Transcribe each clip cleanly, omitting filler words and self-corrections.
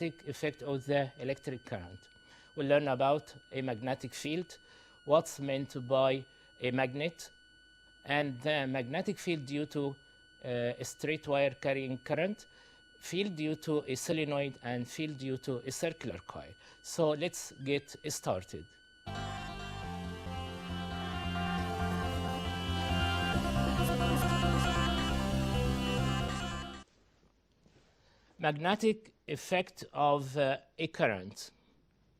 effect of the electric current. We'll learn about a magnetic field, what's meant by a magnet, and the magnetic field due to a straight wire carrying current, field due to a solenoid, and field due to a circular coil. So let's get started. Magnetic effect of a current.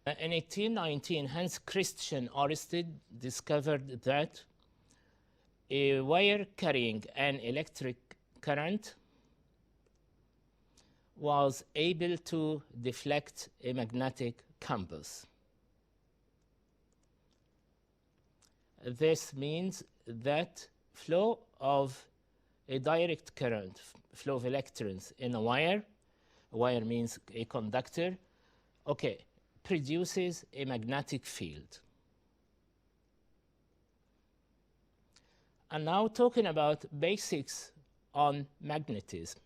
In 1819, Hans Christian Ørsted discovered that a wire carrying an electric current was able to deflect a magnetic compass. This means that flow of a direct current, flow of electrons in a wire means a conductor, okay, produces a magnetic field. And now talking about basics on magnetism.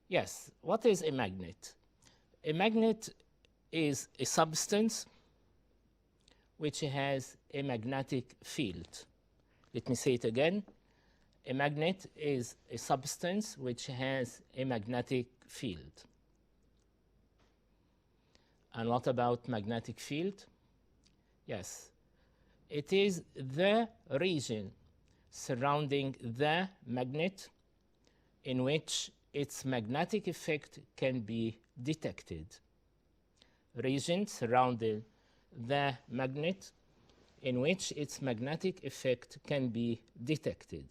Yes, what is a magnet? A magnet is a substance which has a magnetic field. Let me say it again. A magnet is a substance which has a magnetic field. And what about magnetic field? Yes, it is the region surrounding the magnet in which its magnetic effect can be detected. Region surrounding the magnet in which its magnetic effect can be detected.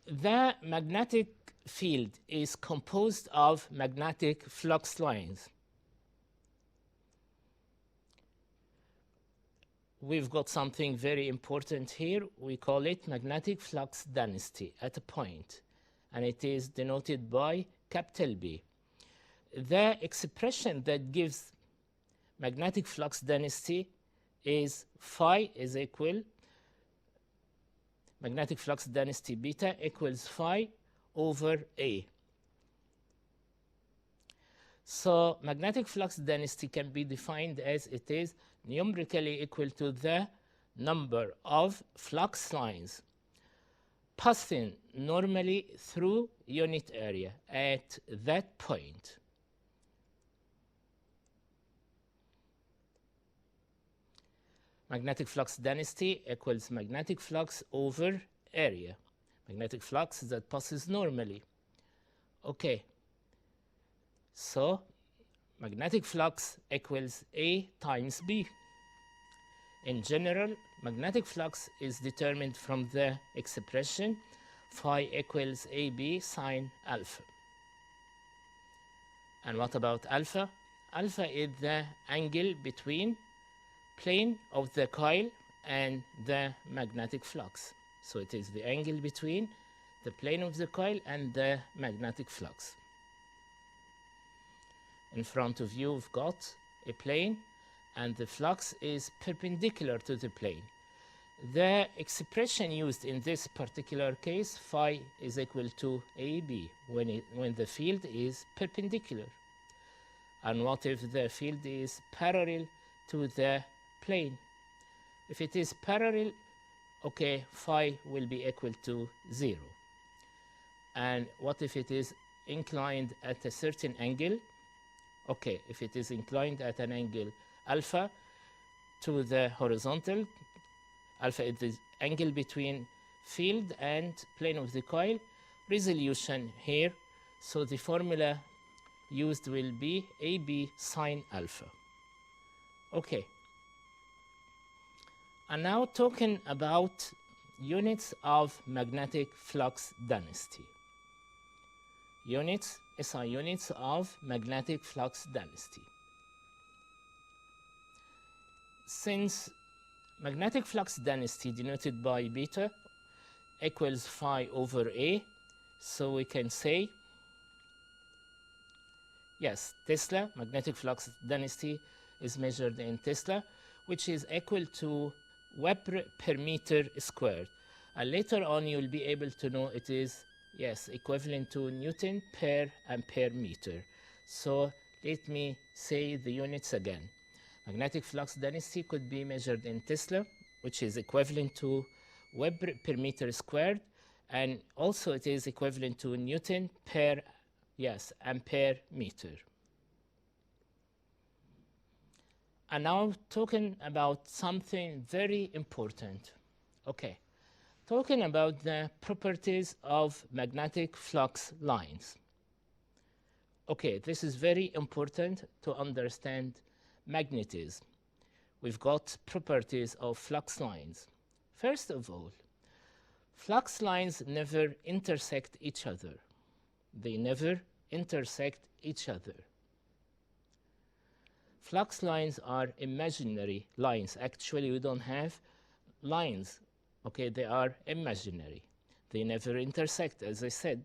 The magnetic field is composed of magnetic flux lines. We've got something very important here. We call it magnetic flux density at a point, and it is denoted by capital B. The expression that gives magnetic flux density is phi is equal magnetic flux density beta equals phi over A. So magnetic flux density can be defined as it is numerically equal to the number of flux lines passing normally through unit area at that point. Magnetic flux density equals magnetic flux over area. Magnetic flux that passes normally. Okay. So magnetic flux equals A times B. In general, magnetic flux is determined from the expression phi equals AB sine alpha. And what about alpha? Alpha is the angle between plane of the coil and the magnetic flux. So it is the angle between the plane of the coil and the magnetic flux. In front of you, we've got a plane, and the flux is perpendicular to the plane. The expression used in this particular case, phi is equal to AB, when the field is perpendicular. And what if the field is parallel to the plane? If it is parallel, okay, phi will be equal to 0. And what if it is inclined at a certain angle? Okay, if it is inclined at an angle alpha to the horizontal, alpha is the angle between field and plane of the coil, resolution here, so the formula used will be AB sine alpha. Okay. And now talking about units of magnetic flux density. Units, SI units of magnetic flux density. Since magnetic flux density denoted by beta equals phi over A, so we can say, yes, Tesla, magnetic flux density is measured in Tesla, which is equal to Weber per meter squared. And later on, you'll be able to know it is, yes, equivalent to Newton per ampere meter. So let me say the units again. Magnetic flux density could be measured in Tesla, which is equivalent to Weber per meter squared, and also it is equivalent to Newton per, yes, ampere meter. And now talking about something very important. Okay, talking about the properties of magnetic flux lines. Okay, this is very important to understand magnetism. We've got properties of flux lines. First of all, flux lines never intersect each other. They never intersect each other. Flux lines are imaginary lines. Actually, we don't have lines. Okay, they are imaginary. They never intersect, as I said.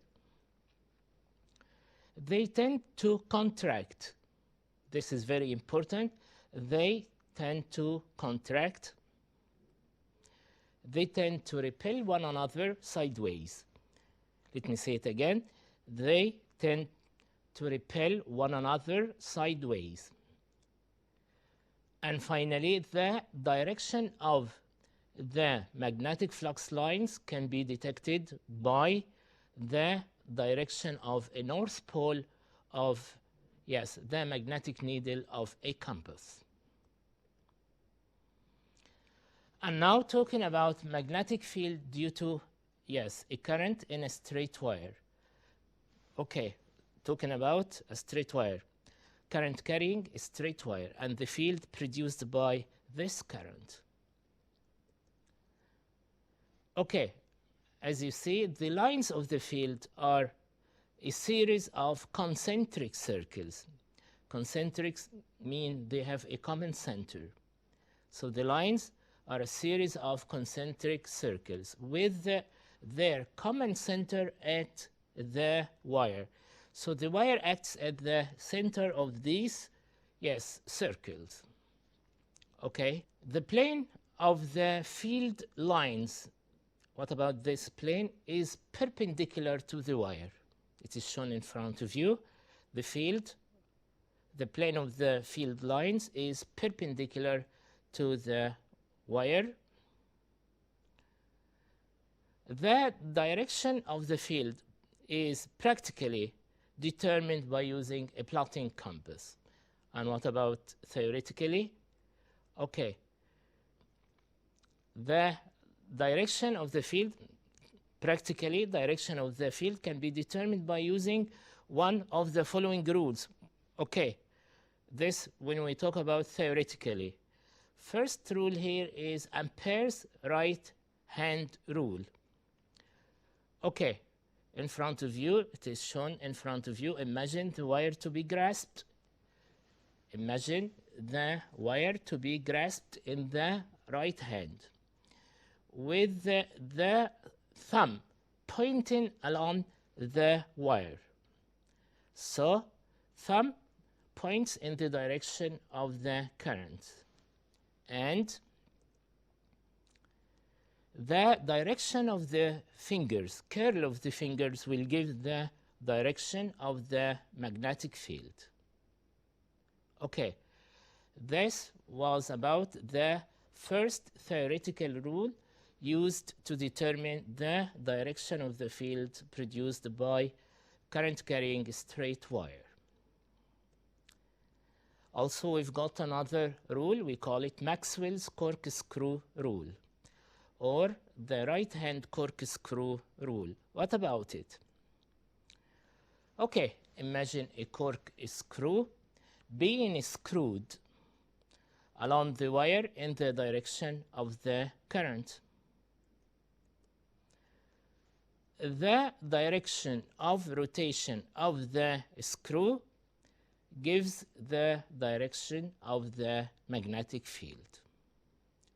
They tend to contract. This is very important. They tend to contract. They tend to repel one another sideways. Let me say it again. They tend to repel one another sideways. And finally, the direction of the magnetic flux lines can be detected by the direction of a north pole of, yes, the magnetic needle of a compass. And now talking about magnetic field due to, yes, a current in a straight wire. Okay, talking about a straight wire. Current carrying a straight wire and the field produced by this current. Okay, as you see, the lines of the field are a series of concentric circles. Concentrics mean they have a common center. So the lines are a series of concentric circles with their common center at the wire. So the wire acts at the center of these, yes, circles. Okay, the plane of the field lines, what about this plane, is perpendicular to the wire. It is shown in front of you. The field, the plane of the field lines is perpendicular to the wire. The direction of the field is practically determined by using a plotting compass. And what about theoretically? Okay, the direction of the field, practically direction of the field can be determined by using one of the following rules. Okay, this when we talk about theoretically. First rule here is Ampere's right hand rule. Okay, in front of you, it is shown in front of you. Imagine the wire to be grasped. Imagine the wire to be grasped in the right hand with the thumb pointing along the wire. So, thumb points in the direction of the current. And the direction of the fingers, curl of the fingers, will give the direction of the magnetic field. Okay, this was about the first theoretical rule used to determine the direction of the field produced by current carrying a straight wire. Also, we've got another rule, we call it Maxwell's corkscrew rule, or the right-hand corkscrew rule. What about it? Okay, imagine a corkscrew being screwed along the wire in the direction of the current. The direction of rotation of the screw gives the direction of the magnetic field.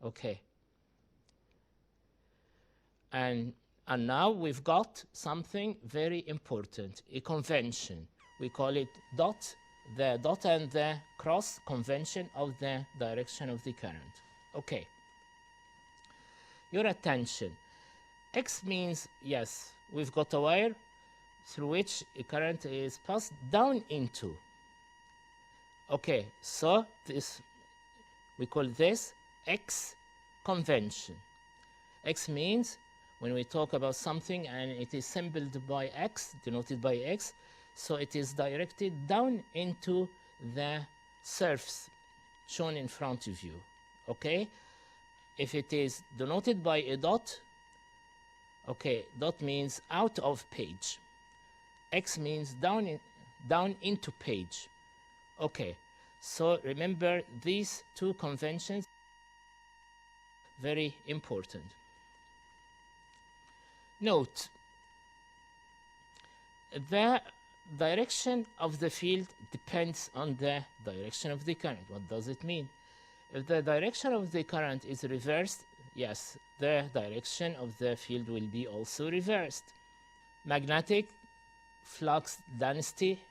Okay. And now we've got something very important, a convention. We call it dot, the dot and the cross convention of the direction of the current. Okay. Your attention. X means, yes, we've got a wire through which a current is passed down into. Okay, so this, we call this X convention. X means when we talk about something and it is symboled by X, denoted by X, so it is directed down into the surface shown in front of you. Okay, if it is denoted by a dot, okay, dot means out of page. X means down into page. Okay, so remember these two conventions, very important. Note, the direction of the field depends on the direction of the current. What does it mean? If the direction of the current is reversed, yes, the direction of the field will be also reversed. Magnetic flux density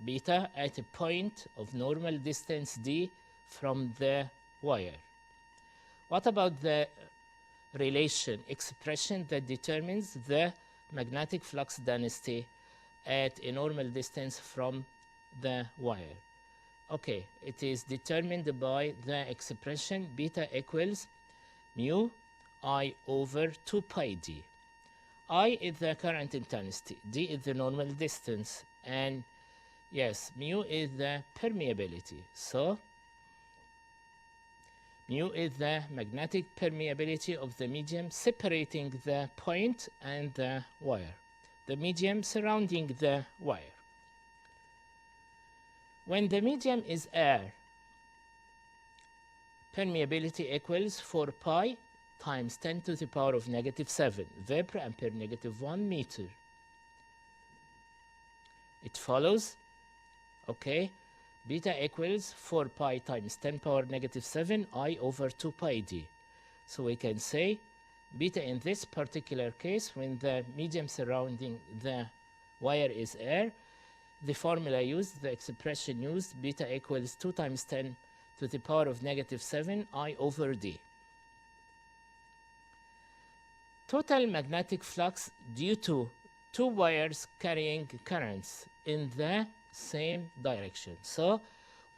beta at a point of normal distance d from the wire. What about the relation expression that determines the magnetic flux density at a normal distance from the wire? Okay, it is determined by the expression beta equals mu I over 2 pi d. I is the current intensity, d is the normal distance, and yes, mu is the permeability. So mu is the magnetic permeability of the medium separating the point and the wire, the medium surrounding the wire. When the medium is air, permeability equals 4 pi times 10 to the power of negative 7 Vepr per negative 1 meter. It follows, okay, beta equals 4 pi times 10 power negative 7 I over 2 pi d. So we can say beta in this particular case, when the medium surrounding the wire is air, the formula used, the expression used, beta equals 2 times 10 to the power of negative 7 I over d. Total magnetic flux due to two wires carrying currents in the same direction. So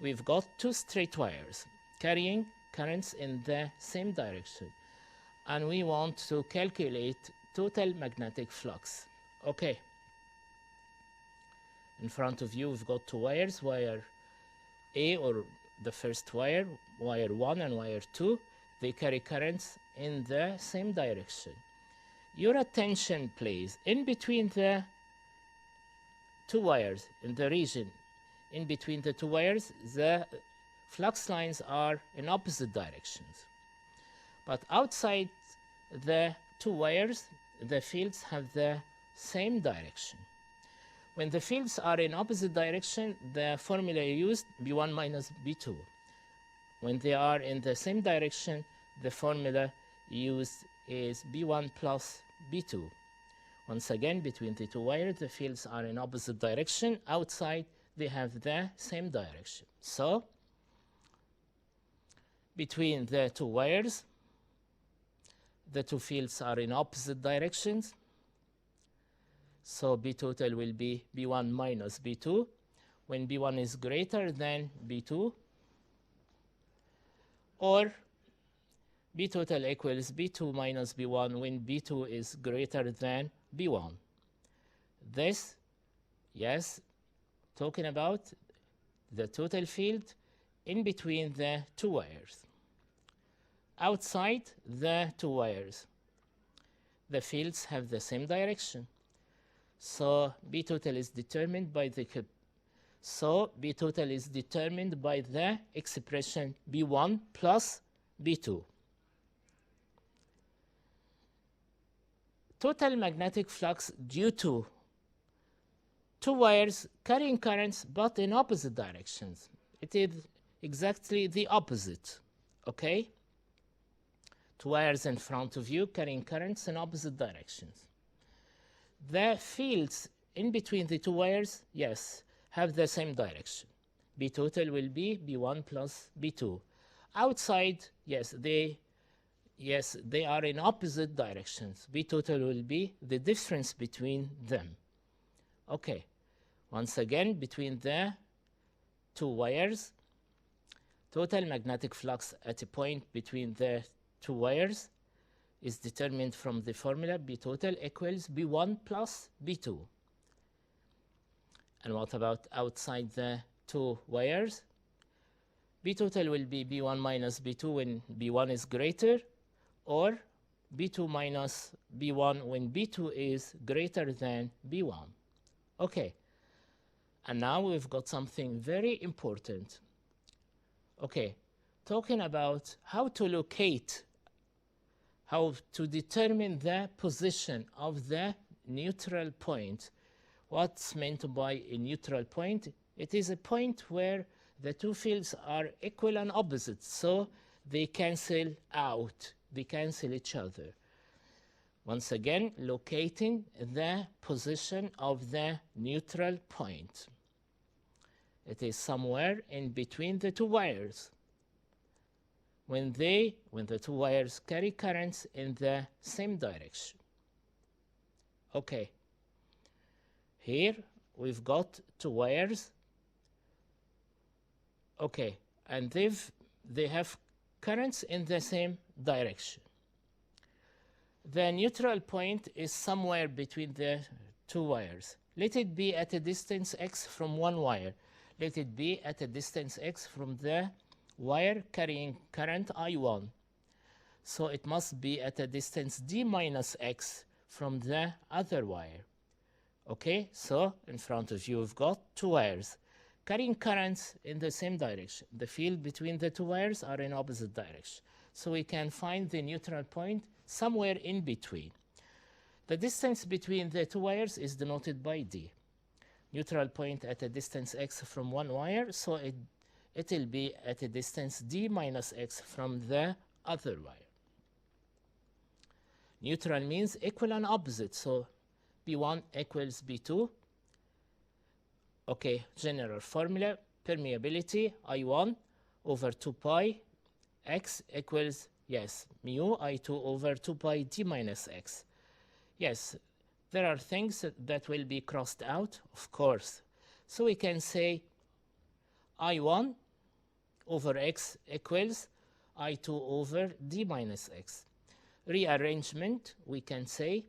we've got two straight wires carrying currents in the same direction, and we want to calculate total magnetic flux. Okay, in front of you we've got two wires, wire A, or the first wire 1 and wire 2. They carry currents in the same direction. Your attention, please, in between the two wires, in the region in between the two wires, the flux lines are in opposite directions. But outside the two wires, the fields have the same direction. When the fields are in opposite direction, the formula used, B1 minus B2. When they are in the same direction, the formula used is B1 plus B2. Once again, between the two wires, the fields are in opposite direction. Outside, they have the same direction. So, between the two wires, the two fields are in opposite directions. So B total will be B1 minus B2 when B1 is greater than B2, or B total equals B2 minus B1 when B2 is greater than B1. This, yes, talking about the total field in between the two wires. Outside the two wires, the fields have the same direction. So B total is determined by the expression B1 plus B2. Total magnetic flux due to two wires carrying currents but in opposite directions. It is exactly the opposite, okay? Two wires in front of you carrying currents in opposite directions. The fields in between the two wires, yes, have the same direction. B total will be B1 plus B2. Outside, yes, they yes, they are in opposite directions. B total will be the difference between them. Okay, once again, between the two wires, total magnetic flux at a point between the two wires is determined from the formula B total equals B1 plus B2. And what about outside the two wires? B total will be B1 minus B2 when B1 is greater, or B2 minus B1 when B2 is greater than B1. Okay, and now we've got something very important. Okay, talking about how to locate, how to determine the position of the neutral point. What's meant by a neutral point? It is a point where the two fields are equal and opposite, so they cancel out, they cancel each other. Once again, locating the position of the neutral point. It is somewhere in between the two wires. When the two wires carry currents in the same direction. Okay. Here we've got two wires. Okay, and they have currents in the same direction. The neutral point is somewhere between the two wires. Let it be at a distance x from one wire. Let it be at a distance x from the wire carrying current I1. So it must be at a distance d minus x from the other wire. Okay, so in front of you we've got two wires carrying currents in the same direction. The field between the two wires are in opposite direction. So we can find the neutral point somewhere in between. The distance between the two wires is denoted by d. Neutral point at a distance x from one wire, so it'll be at a distance d minus x from the other wire. Neutral means equal and opposite, so B1 equals B2. Okay, general formula, permeability I1 over 2 pi x equals, yes, mu I2 over 2 pi d minus x. Yes, there are things that will be crossed out, of course. So we can say I1 over x equals I2 over d minus x. Rearrangement, we can say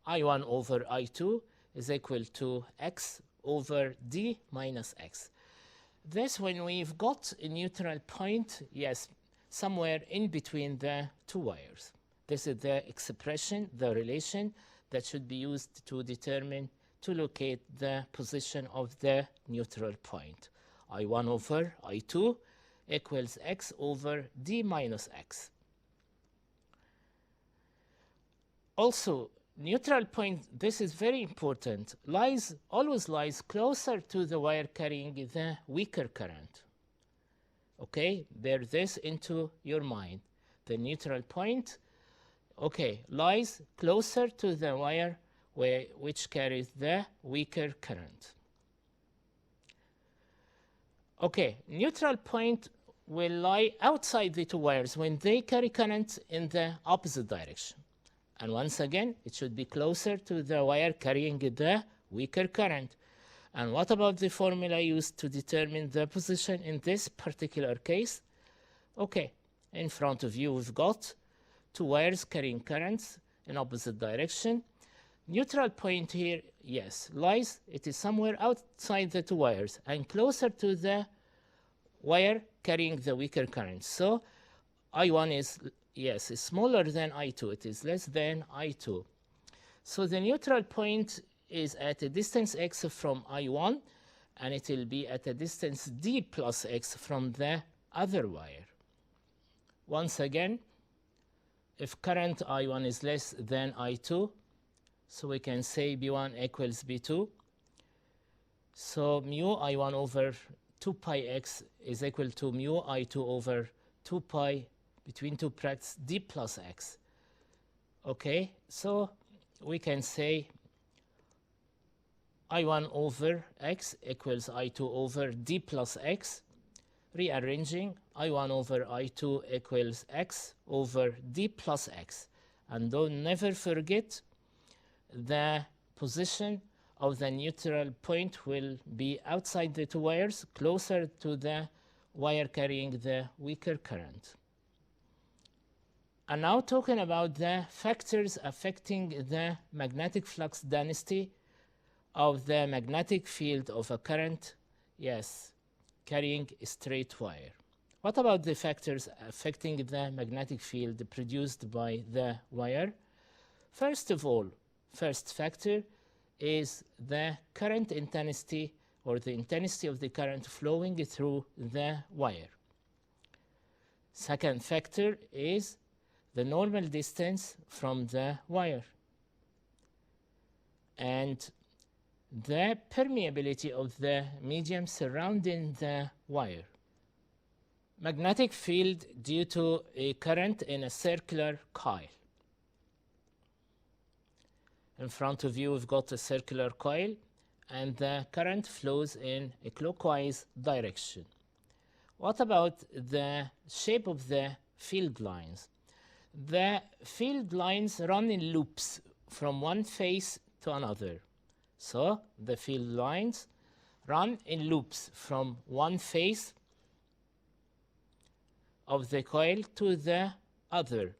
I1 over I2 is equal to x over d minus x. This, when we've got a neutral point, yes, somewhere in between the two wires. This is the expression, the relation that should be used to determine, to locate the position of the neutral point. I1 over I2 equals x over d minus x. Also, neutral point, this is very important, always lies closer to the wire carrying the weaker current. Okay, bear this into your mind. The neutral point, okay, lies closer to the wire which carries the weaker current. Okay, neutral point will lie outside the two wires when they carry current in the opposite direction. And once again, it should be closer to the wire carrying the weaker current. And what about the formula used to determine the position in this particular case? Okay, in front of you we've got two wires carrying currents in opposite direction. Neutral point here, yes, lies, it is somewhere outside the two wires and closer to the wire carrying the weaker current. So I1 is, yes, is smaller than I2. It is less than I2. So the neutral point is at a distance x from I1, and it will be at a distance d plus x from the other wire. Once again, if current I1 is less than I2, so we can say B1 equals B2. So mu I1 over 2 pi x is equal to mu I2 over 2 pi between two brackets d plus x. Okay, so we can say I1 over x equals I2 over d plus x. rearranging I1 over I2 equals x over d plus x. And don't never forget the position of the neutral point will be outside the two wires, closer to the wire carrying the weaker current. And now talking about the factors affecting the magnetic flux density of the magnetic field of a current, yes, carrying a straight wire. What about the factors affecting the magnetic field produced by the wire? First of all, first factor is the current intensity, or the intensity of the current flowing through the wire. Second factor is the normal distance from the wire and the permeability of the medium surrounding the wire. Magnetic field due to a current in a circular coil. In front of you, we've got a circular coil, and the current flows in a clockwise direction. What about the shape of the field lines? The field lines run in loops from one face to another. So the field lines run in loops from one face of the coil to the other.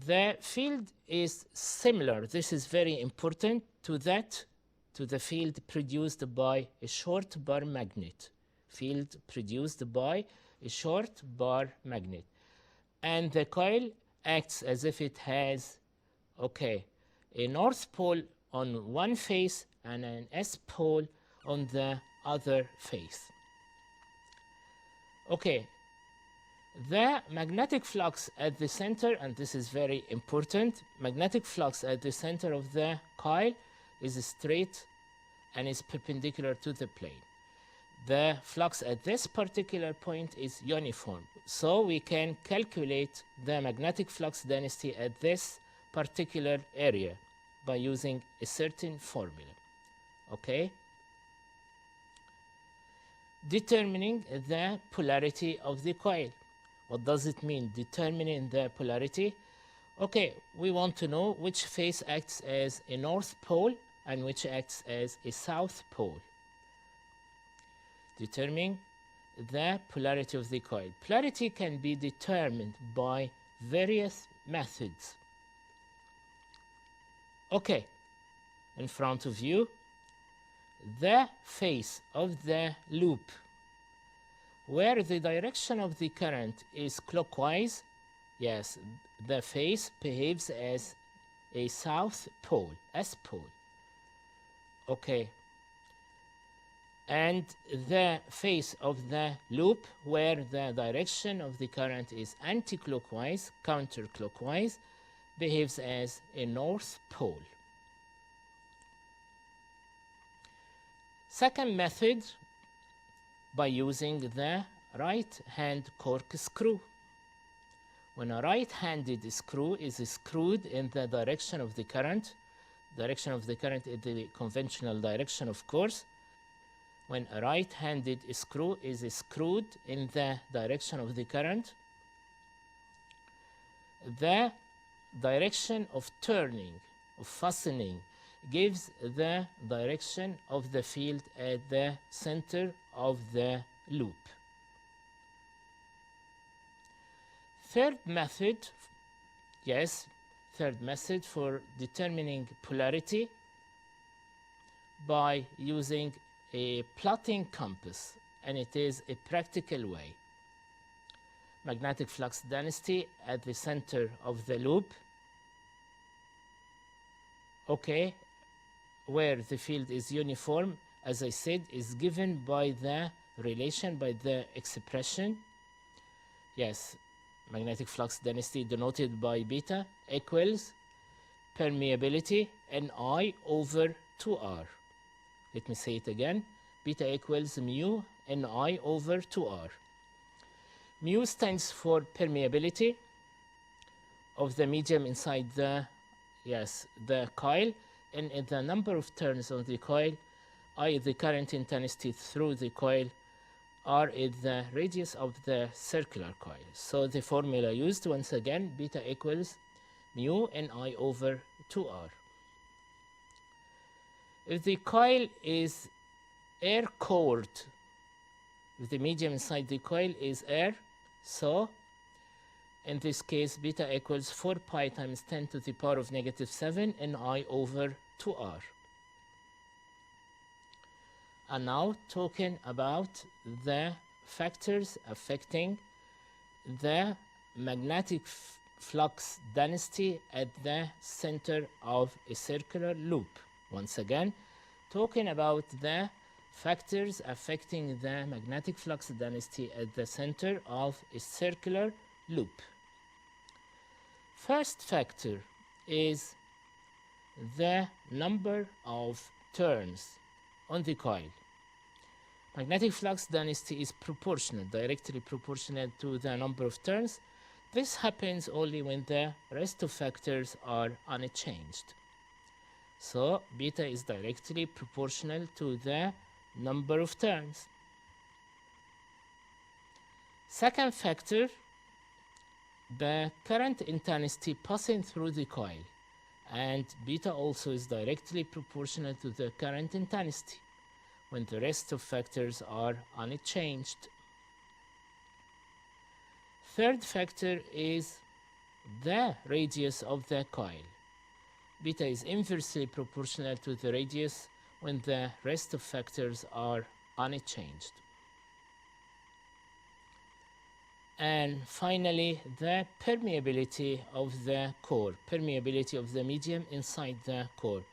The field is similar, this is very important, to the field produced by a short bar magnet. Field produced by a short bar magnet. And the coil acts as if it has, a north pole on one face and an S pole on the other face. The magnetic flux at the center, and this is very important, magnetic flux at the center of the coil is straight and is perpendicular to the plane. The flux at this particular point is uniform, so we can calculate the magnetic flux density at this particular area by using a certain formula. Determining the polarity of the coil. What does it mean, determining the polarity? We want to know which face acts as a north pole and which acts as a south pole. Determining the polarity of the coil. Polarity can be determined by various methods. In front of you, the face of the loop where the direction of the current is clockwise, yes, the face behaves as a south pole, S pole. And the face of the loop where the direction of the current is anti-clockwise, counterclockwise, behaves as a north pole. Second method, by using the right-hand corkscrew. When a right-handed screw is screwed in the direction of the current is the conventional direction, of course. When a right-handed screw is screwed in the direction of the current, the direction of turning, of fastening, gives the direction of the field at the center of the loop. Third method for determining polarity by using a plotting compass, and it is a practical way. Magnetic flux density at the center of the loop, where the field is uniform, as I said, is given by the relation, by the expression. Magnetic flux density denoted by beta equals permeability Ni over 2R. Let me say it again. Beta equals mu Ni over 2R. Mu stands for permeability of the medium inside the coil, and in the number of turns on the coil, I, the current intensity through the coil, r is the radius of the circular coil. So the formula used once again, beta equals mu ni over 2r. If the coil is air cored, if the medium inside the coil is air, so in this case beta equals 4 pi times 10 to the power of negative 7 ni over 2r. And now talking about the factors affecting the magnetic flux density at the center of a circular loop. Once again, talking about the factors affecting the magnetic flux density at the center of a circular loop. First factor is the number of turns on the coil. Magnetic flux density is proportional, directly proportional to the number of turns. This happens only when the rest of factors are unchanged. So beta is directly proportional to the number of turns. Second factor, the current intensity passing through the coil, and beta also is directly proportional to the current intensity when the rest of factors are unchanged. Third factor is the radius of the coil. Beta is inversely proportional to the radius when the rest of factors are unchanged. And finally, the permeability of the core, permeability of the medium inside the core.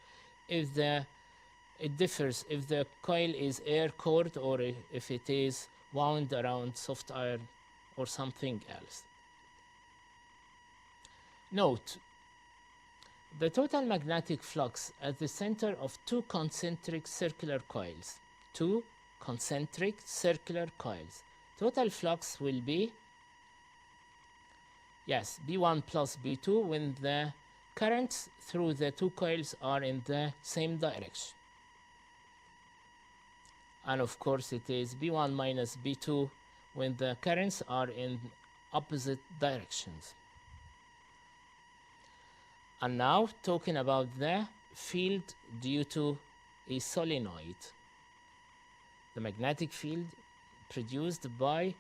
It differs if the coil is air cored or if it is wound around soft iron or something else. Note, the total magnetic flux at the center of two concentric circular coils. Total flux will be, yes, B1 plus B2 when the currents through the two coils are in the same direction. And of course it is B1 minus B2 when the currents are in opposite directions. And now talking about the field due to a solenoid. The magnetic field produced by,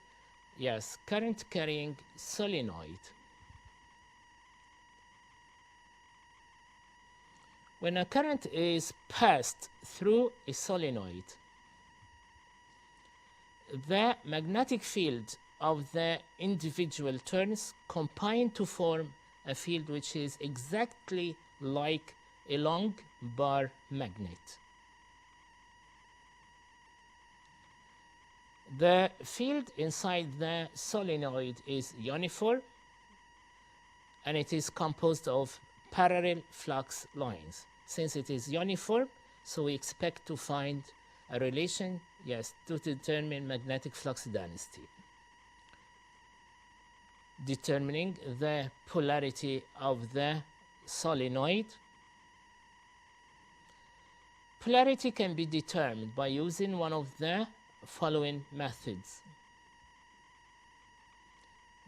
yes, current carrying solenoid. When a current is passed through a solenoid, the magnetic field of the individual turns combine to form a field which is exactly like a long bar magnet. The field inside the solenoid is uniform and it is composed of parallel flux lines. Since it is uniform, so we expect to find a relation, yes, to determine magnetic flux density. Determining the polarity of the solenoid. Polarity can be determined by using one of the following methods.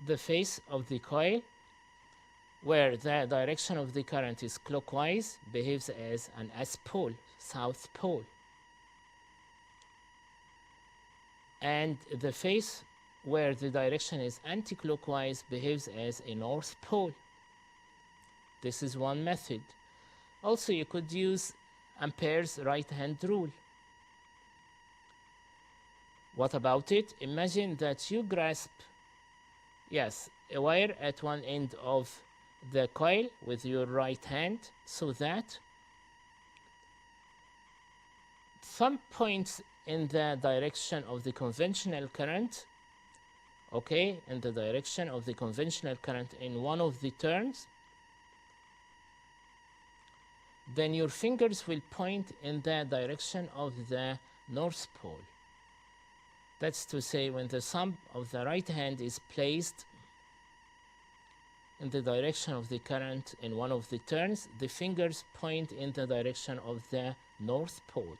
The face of the coil, where the direction of the current is clockwise, behaves as an S-pole, south pole. And the face where the direction is anti-clockwise behaves as a north pole. This is one method. Also, you could use Ampere's right-hand rule. What about it? Imagine that you grasp, yes, a wire at one end of the coil with your right hand, so that some points in the direction of the conventional current, okay, in the direction of the conventional current in one of the turns, then your fingers will point in the direction of the north pole. That's to say, when the thumb of the right hand is placed in the direction of the current in one of the turns, the fingers point in the direction of the north pole.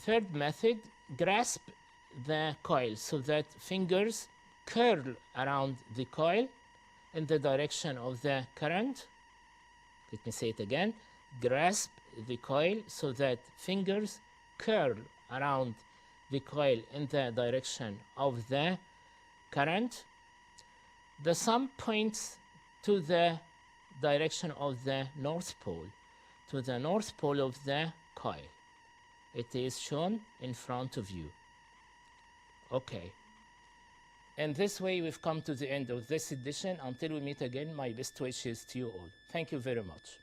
Third method, grasp the coil so that fingers curl around the coil in the direction of the current. Let me say it again. Grasp the coil so that fingers curl around the coil in the direction of the current. The thumb points to the direction of the North Pole, to the North Pole of the coil. It is shown in front of you. Okay. In this way, we've come to the end of this edition. Until we meet again, my best wishes to you all. Thank you very much.